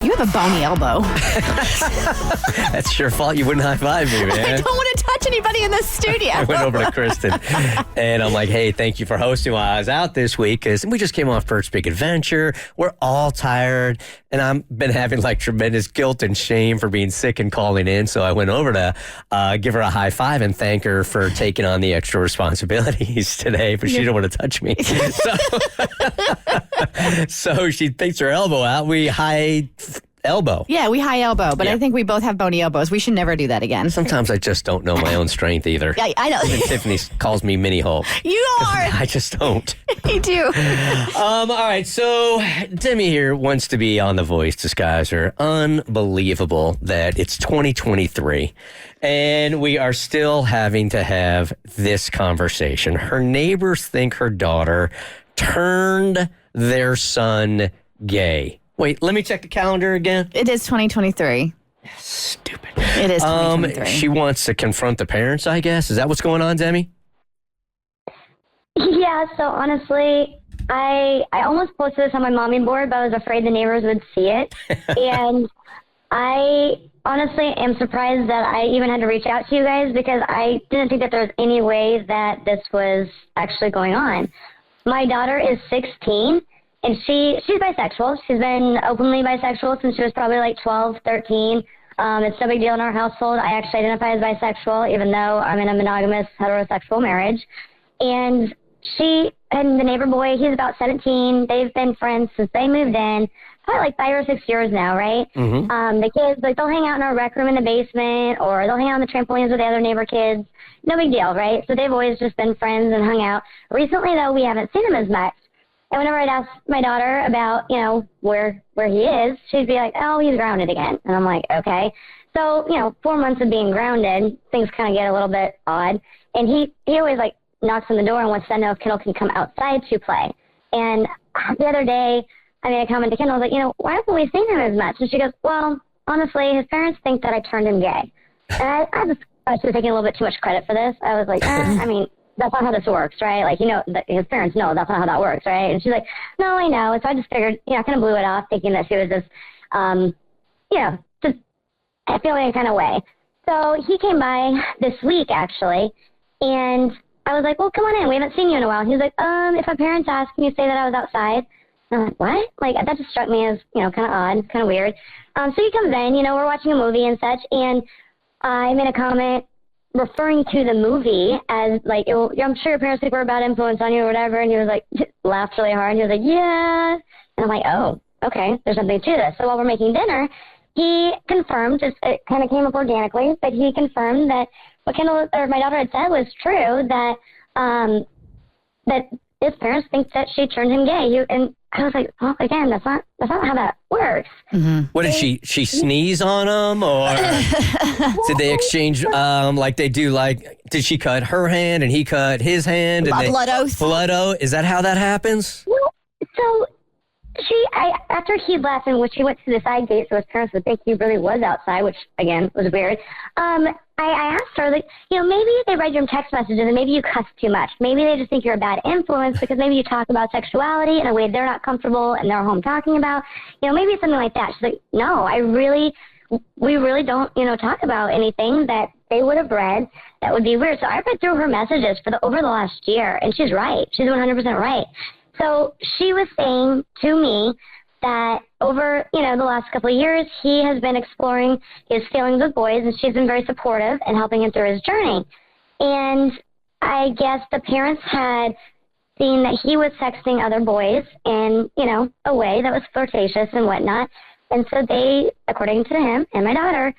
You have a bony elbow. That's your fault. You wouldn't high five me, man. I don't want to touch anybody in the studio. I went over to Kristen and I'm like, hey, thank you for hosting while I was out this week because we just came off Bert's big adventure. We're all tired and I've been having like tremendous guilt and shame for being sick and calling in. So I went over to give her a high five and thank her for taking on the extra responsibilities today, but she didn't want to touch me. So she takes her elbow out. We high elbow. Yeah, we high elbow, but I think we both have bony elbows. We should never do that again. Sometimes I just don't know my own strength either. Yeah, I know. Even Tiffany calls me Mini Hulk. You are. I just don't. Me too. All right, so Demi here wants to be on The Voice Disguiser. Unbelievable that it's 2023 and we are still having to have this conversation. Her neighbors think her daughter turned their son gay. Wait, let me check the calendar again. It is 2023. Stupid. It is 2023. She wants to confront the parents, I guess. Is that what's going on, Demi? Yeah, so honestly, I almost posted this on my mommy board, but I was afraid the neighbors would see it. And I honestly am surprised that I even had to reach out to you guys because I didn't think that there was any way that this was actually going on. My daughter is 16. And she's bisexual. She's been openly bisexual since she was probably like 12, 13. It's no big deal in our household. I actually identify as bisexual, even though I'm in a monogamous heterosexual marriage. And she and the neighbor boy, he's about 17. They've been friends since they moved in, probably like 5 or 6 years now, right? Mm-hmm. The kids, like, they'll hang out in our rec room in the basement, or they'll hang out on the trampolines with the other neighbor kids. No big deal, right? So they've always just been friends and hung out. Recently, though, we haven't seen them as much. And whenever I'd ask my daughter about, where he is, she'd be like, oh, he's grounded again. And I'm like, okay. So, 4 months of being grounded, things kind of get a little bit odd. And he always, like, knocks on the door and wants to know if Kendall can come outside to play. And the other day, I made a comment to Kendall, I was like, why haven't we seen him as much? And she goes, well, honestly, his parents think that I turned him gay. And I was taking a little bit too much credit for this. I was like, that's not how this works, right? Like, his parents know that's not how that works, right? And she's like, no, I know. And so I just figured, I kind of blew it off thinking that she was just, just feeling a kind of way. So he came by this week, actually, and I was like, well, come on in. We haven't seen you in a while. He was like, if my parents ask, can you say that I was outside? And I'm like, what? Like, that just struck me as, kind of odd, kind of weird. So he comes in, we're watching a movie and such, and I made a comment referring to the movie as, like, I'm sure your parents think we're a bad influence on you or whatever, and he was like, laughed really hard, and he was like, yeah, and I'm like, oh, okay, there's something to this. So while we're making dinner, he confirmed, it kind of came up organically, but he confirmed that what my daughter had said was true, that that his parents think that she turned him gay. And I was like, well, again, that's not how that works. Mm-hmm. What did she sneeze on him, or did they exchange like they do? Like, did she cut her hand and he cut his hand? And blood oath. Blood oath. Is that how that happens? Well, so after he left and when she went to the side gate, so his parents would think he really was outside, which again was weird. I asked her, like, maybe they read your text messages and maybe you cuss too much. Maybe they just think you're a bad influence because maybe you talk about sexuality in a way they're not comfortable and they're home talking about. Maybe it's something like that. She's like, no, we really don't, talk about anything that they would have read that would be weird. So I read through her messages over the last year, and she's right. She's 100% right. So she was saying to me that over, the last couple of years, he has been exploring his feelings with boys, and she's been very supportive and helping him through his journey. And I guess the parents had seen that he was sexting other boys in, a way that was flirtatious and whatnot. And so they, according to him and my daughter,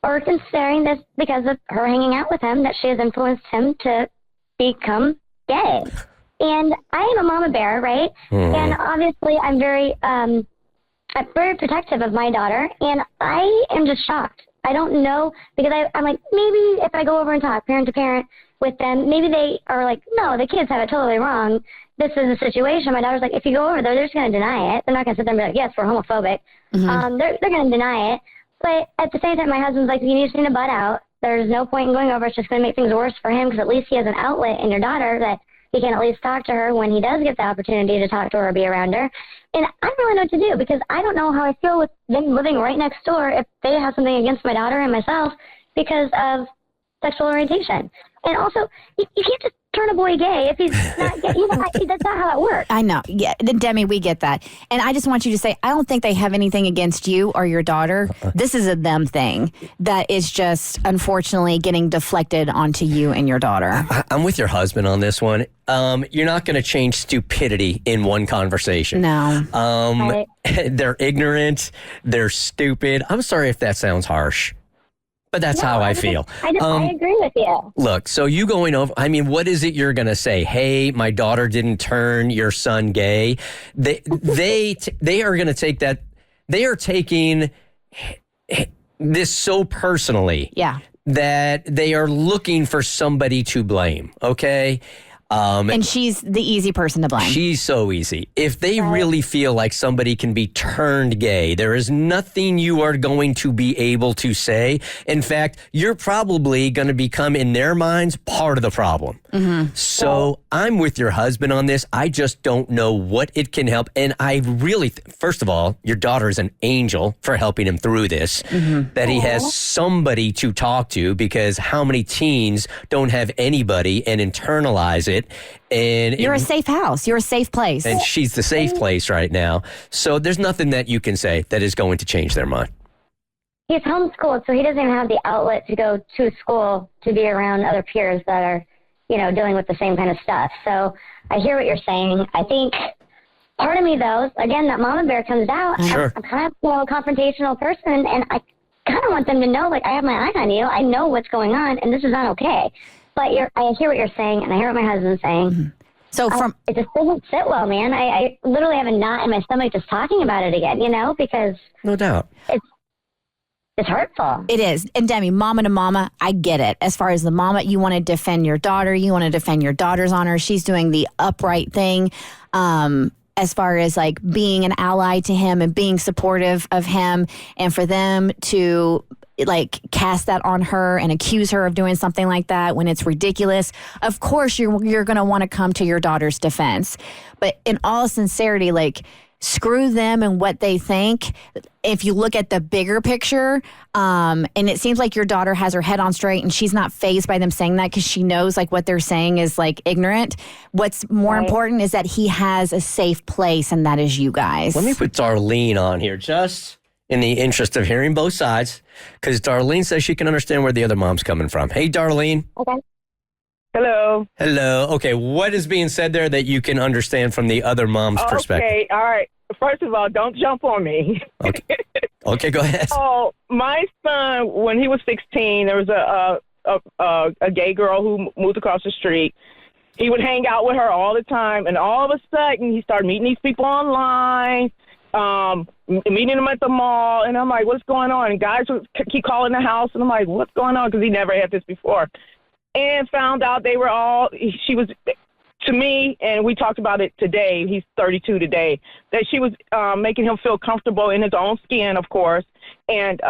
are considering this because of her hanging out with him, that she has influenced him to become gay. And I am a mama bear, right? Mm. And obviously I'm very protective of my daughter, and I am just shocked. I don't know, because I'm like, maybe if I go over and talk parent to parent with them, maybe they are like, no, the kids have it totally wrong. This is the situation. My daughter's like, if you go over there, they're just going to deny it. They're not going to sit there and be like, yes, we're homophobic. Mm-hmm. They're going to deny it. But at the same time, my husband's like, you need to butt out. There's no point in going over. It's just going to make things worse for him, because at least he has an outlet in your daughter that, he can at least talk to her when he does get the opportunity to talk to her or be around her. And I don't really know what to do because I don't know how I feel with them living right next door if they have something against my daughter and myself because of sexual orientation. And also, you can't just turn a boy gay if he's not gay. That's not how it works. I know. Yeah, Demi, we get that. And I just want you to say, I don't think they have anything against you or your daughter. This is a them thing that is just, unfortunately, getting deflected onto you and your daughter. I'm with your husband on this one. You're not going to change stupidity in one conversation. No. Right. They're ignorant. They're stupid. I'm sorry if that sounds harsh. But that's how I feel. I agree with you. Look, so you going over, I mean, what is it you're going to say? Hey, my daughter didn't turn your son gay. They are going to take that. They are taking this so personally. Yeah. That they are looking for somebody to blame. Okay. And she's the easy person to blame. She's so easy. If they really feel like somebody can be turned gay, there is nothing you are going to be able to say. In fact, you're probably going to become, in their minds, part of the problem. Mm-hmm. So I'm with your husband on this. I just don't know what it can help. And I really, first of all, your daughter is an angel for helping him through this, that he has somebody to talk to, because how many teens don't have anybody and internalize it? And you're a safe house. You're a safe place. And she's the safe place right now. So there's nothing that you can say that is going to change their mind. He's homeschooled, so he doesn't even have the outlet to go to school to be around other peers that are, dealing with the same kind of stuff. So I hear what you're saying. I think part of me, though, again, that mama bear comes out. Sure. I'm kind of a confrontational person, and I kind of want them to know, I have my eye on you. I know what's going on, and this is not okay. But I hear what you're saying, and I hear what my husband's saying. Mm-hmm. So it just doesn't sit well, man. I literally have a knot in my stomach just talking about it again, because no doubt it's hurtful. It is. And Demi, mama to mama, I get it. As far as the mama, you want to defend your daughter. You want to defend your daughter's honor. She's doing the upright thing. As far as being an ally to him and being supportive of him, and for them to cast that on her and accuse her of doing something like that when it's ridiculous. Of course, you're going to want to come to your daughter's defense. But in all sincerity, screw them and what they think. If you look at the bigger picture, and it seems like your daughter has her head on straight and she's not fazed by them saying that because she knows what they're saying is ignorant. What's more important is that he has a safe place, and that is you guys. Let me put Darlene on here just in the interest of hearing both sides, because Darlene says she can understand where the other mom's coming from. Hey, Darlene. Okay. Hello. Hello. Okay, what is being said there that you can understand from the other mom's perspective? Okay, all right. First of all, don't jump on me. Okay, go ahead. Oh, my son, when he was 16, there was a gay girl who moved across the street. He would hang out with her all the time, and all of a sudden, he started meeting these people online, meeting them at the mall, and I'm like, what's going on? And guys would keep calling the house, and I'm like, what's going on? Because he never had this before. And found out she was, to me, and we talked about it today, he's 32 today, that she was making him feel comfortable in his own skin, of course, and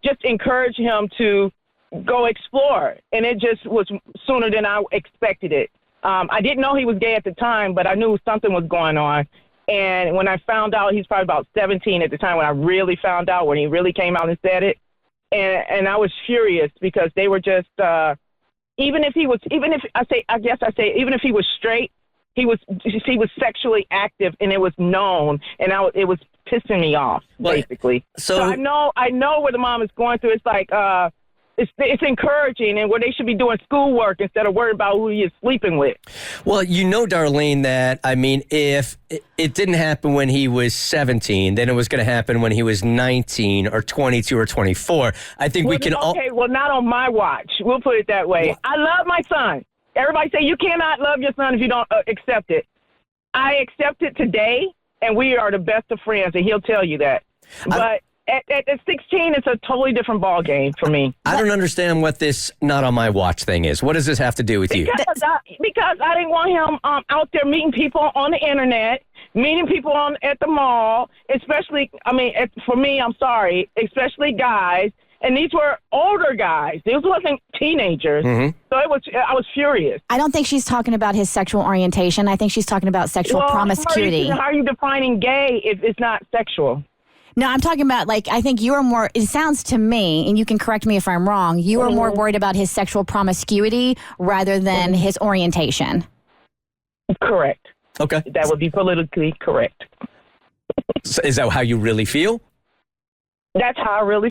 just encourage him to go explore. And it just was sooner than I expected it. I didn't know he was gay at the time, but I knew something was going on. And when I found out, he's probably about 17 at the time when I really found out, when he really came out and said it. And I was furious because they were just, even if he was straight, he was sexually active, and it was known, and it was pissing me off, basically. So I know where the mom is going through. It's it's encouraging, and where they should be doing schoolwork instead of worrying about who he is sleeping with. Well, Darlene, that, if it didn't happen when he was 17, then it was going to happen when he was 19 or 22 or 24. I think we can all... Okay, well, not on my watch. We'll put it that way. I love my son. Everybody say you cannot love your son if you don't accept it. I accept it today, and we are the best of friends, and he'll tell you that. But... At 16, it's a totally different ball game for me. I don't understand what this not on my watch thing is. What does this have to do with you? Because I didn't want him out there meeting people on the internet, meeting people at the mall, especially, for me, I'm sorry, especially guys, And these were older guys. These wasn't teenagers. Mm-hmm. So I was furious. I don't think she's talking about his sexual orientation. I think she's talking about sexual promiscuity. How are you defining gay if it's not sexual? No, I'm talking about, like, I think you are more, it sounds to me, and you can correct me if I'm wrong, you are more worried about his sexual promiscuity rather than his orientation. Correct. Okay. That would be politically correct. So is that how you really feel? That's how I really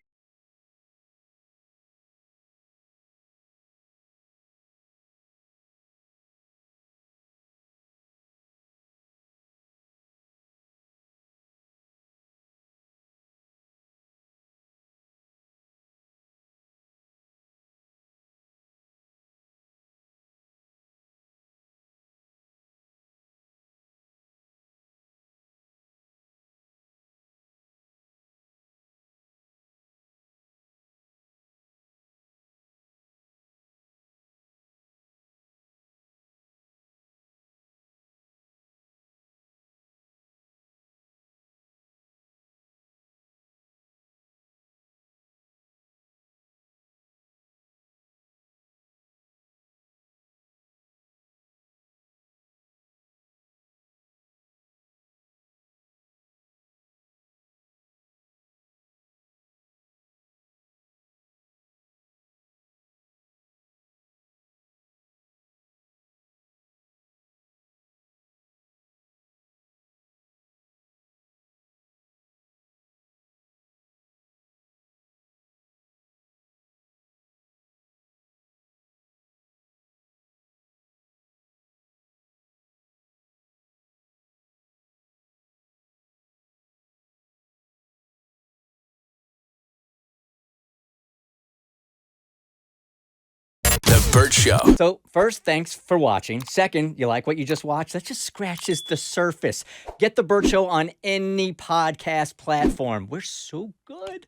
The Bert Show. So, first, thanks for watching. Second, you like what you just watched? That just scratches the surface. Get The Bert Show on any podcast platform. We're so good.